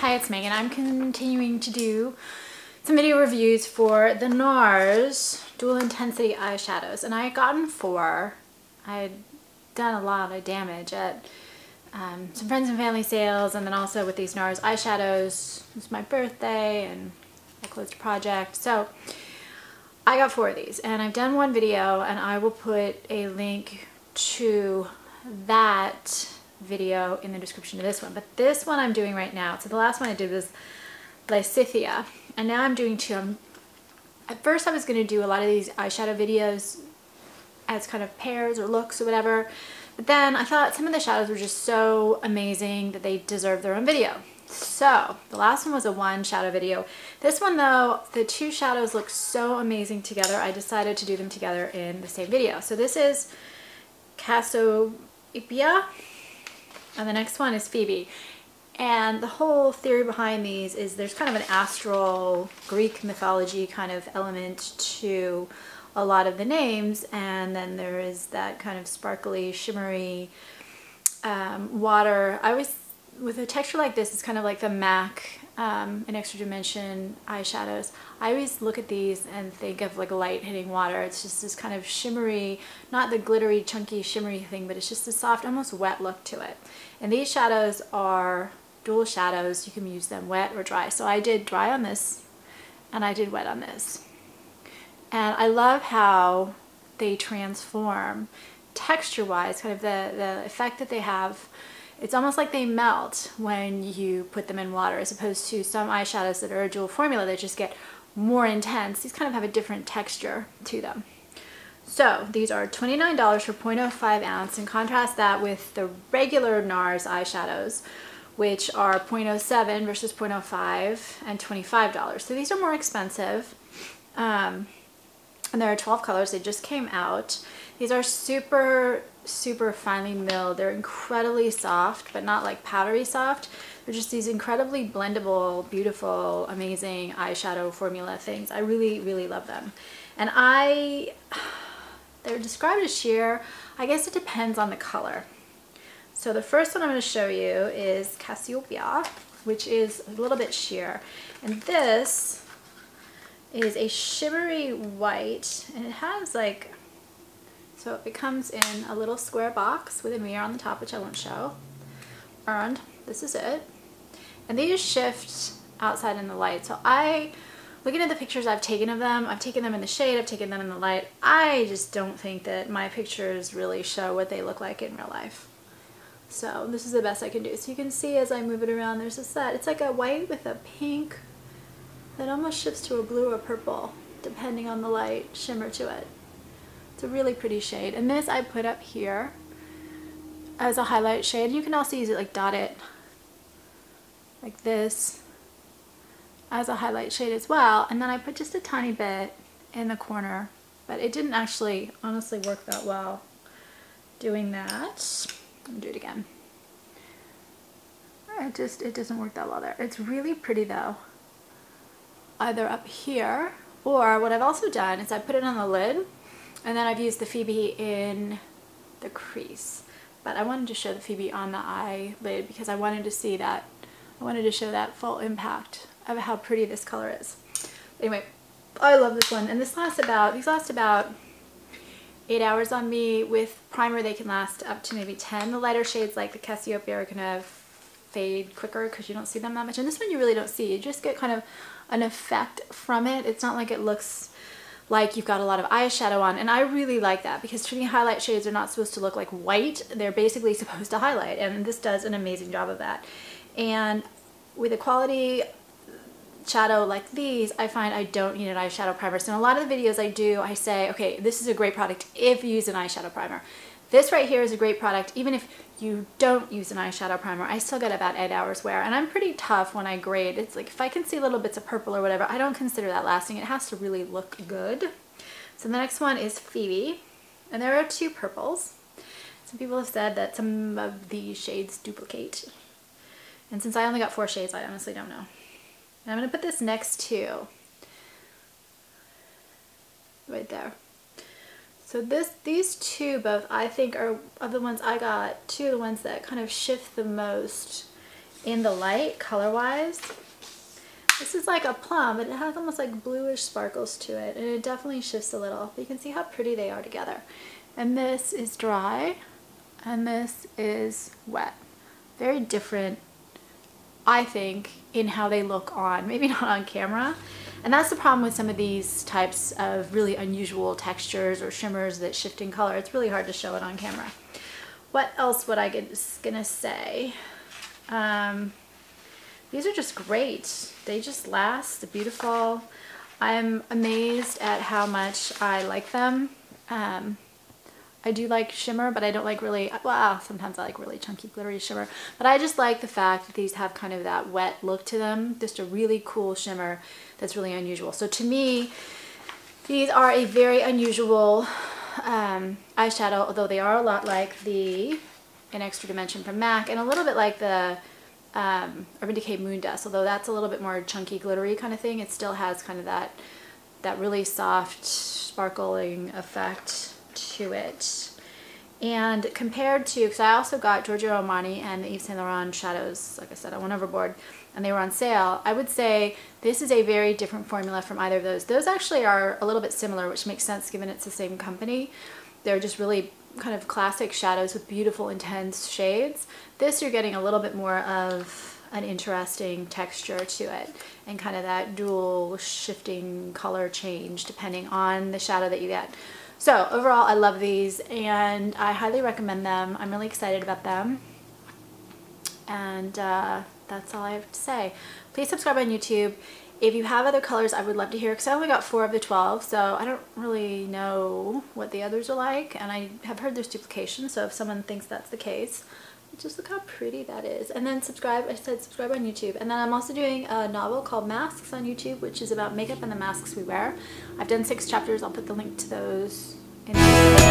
Hi, it's Megan. I'm continuing to do some video reviews for the Nars Dual Intensity Eyeshadows, and I had gotten 4. I had done a lot of damage at some friends and family sales, and then also with these Nars eyeshadows. It was my birthday and I closed a project, so I got 4 of these, and I've done one video, and I will put a link to that video in the description of this one. But this one I'm doing right now, so the last one I did was Cassiopeia, and now I'm doing 2. At first I was going to do a lot of these eyeshadow videos as kind of pairs or looks or whatever, but then I thought some of the shadows were just so amazing that they deserve their own video. So the last one was a 1 shadow video. This one though, the 2 shadows look so amazing together, I decided to do them together in the same video. So this is Cassiopeia, and the next one is Phoebe. And the whole theory behind these is there's kind of an astral Greek mythology kind of element to a lot of the names, and then there is that kind of sparkly, shimmery water. I always, with a texture like this, it's kind of like the MAC in Extra Dimension eyeshadows. I always look at these and think of like light hitting water. It's just this kind of shimmery, not the glittery, chunky, shimmery thing, but it's just a soft, almost wet look to it. And these shadows are dual shadows. You can use them wet or dry. So I did dry on this and I did wet on this. And I love how they transform texture-wise, kind of the effect that they have. It's almost like they melt when you put them in water, as opposed to some eyeshadows that are a dual formula that just get more intense. These kind of have a different texture to them. So these are $29 for 0.05 ounce, and contrast that with the regular Nars eyeshadows, which are 0.07 versus 0.05 and $25. So these are more expensive. And there are 12 colors. They just came out. These are super finely milled. They're incredibly soft, but not like powdery soft. They're just these incredibly blendable, beautiful, amazing eyeshadow formula things. I really love them. And they're described as sheer. I guess it depends on the color. So the first one I'm going to show you is Cassiopeia, which is a little bit sheer. And this is a shimmery white, and it has like, so it comes in a little square box with a mirror on the top, which I won't show. And this is it. And these shift outside in the light. So looking at the pictures I've taken of them, I've taken them in the shade, I've taken them in the light. I just don't think that my pictures really show what they look like in real life. So this is the best I can do. So you can see as I move it around, there's a set. It's like a white with a pink that almost shifts to a blue or purple, depending on the light shimmer to it. It's a really pretty shade. And this I put up here as a highlight shade. You can also use it like dot it like this as a highlight shade as well. And then I put just a tiny bit in the corner, but it didn't actually honestly work that well doing that. Let me do it again. It doesn't work that well there. It's really pretty though, either up here, or what I've also done is I put it on the lid, and then I've used the Phoebe in the crease. But I wanted to show the Phoebe on the eyelid because I wanted to see that, I wanted to show that full impact of how pretty this color is. Anyway, I love this one, and these last about 8 hours on me. With primer they can last up to maybe 10. The lighter shades like the Cassiopeia are gonna fade quicker because you don't see them that much, and this one you really don't see. You just get kind of an effect from it. It's not like it looks like you've got a lot of eyeshadow on, and I really like that because to me highlight shades are not supposed to look like white. They're basically supposed to highlight, and this does an amazing job of that. And with a quality shadow like these, I find I don't need an eyeshadow primer. So in a lot of the videos I do, I say, okay, this is a great product if you use an eyeshadow primer. This right here is a great product even if you don't use an eyeshadow primer. I still get about 8 hours wear, and I'm pretty tough when I grade. It's like if I can see little bits of purple or whatever, I don't consider that lasting. It has to really look good. So the next one is Phoebe, and there are 2 purples. Some people have said that some of these shades duplicate, and since I only got 4 shades, I honestly don't know. And I'm going to put this next to, right there. So these 2 both I think are of the ones I got, 2 of the ones that kind of shift the most in the light, color-wise. This is like a plum, but it has almost like bluish sparkles to it, and it definitely shifts a little. But you can see how pretty they are together. And this is dry, and this is wet. Very different, I think, in how they look on, maybe not on camera. And that's the problem with some of these types of really unusual textures or shimmers that shift in color. It's really hard to show it on camera. What else would I gonna say? These are just great. They just last, they're beautiful. I'm amazed at how much I like them. I do like shimmer, but I don't like really, well, sometimes I like really chunky glittery shimmer, but I just like the fact that these have kind of that wet look to them. Just a really cool shimmer that's really unusual. So to me, these are a very unusual eyeshadow, although they are a lot like the In Extra Dimension from MAC, and a little bit like the Urban Decay Moon Dust, although that's a little bit more chunky glittery kind of thing. It still has kind of that really soft sparkling effect to it. And compared to, because I also got Giorgio Armani and the Yves Saint Laurent shadows, like I said, I went overboard, and they were on sale. I would say this is a very different formula from either of those. Those actually are a little bit similar, which makes sense given it's the same company. They're just really kind of classic shadows with beautiful intense shades. This you're getting a little bit more of an interesting texture to it, and kind of that dual shifting color change depending on the shadow that you get. So overall, I love these, and I highly recommend them. I'm really excited about them, and that's all I have to say. Please subscribe on YouTube. If you have other colors, I would love to hear, because I only got 4 of the 12, so I don't really know what the others are like, and I have heard there's duplication, so if someone thinks that's the case, just look how pretty that is. And then subscribe, I said subscribe on YouTube. And then I'm also doing a novel called Masks on YouTube, which is about makeup and the masks we wear. I've done 6 chapters. I'll put the link to those in the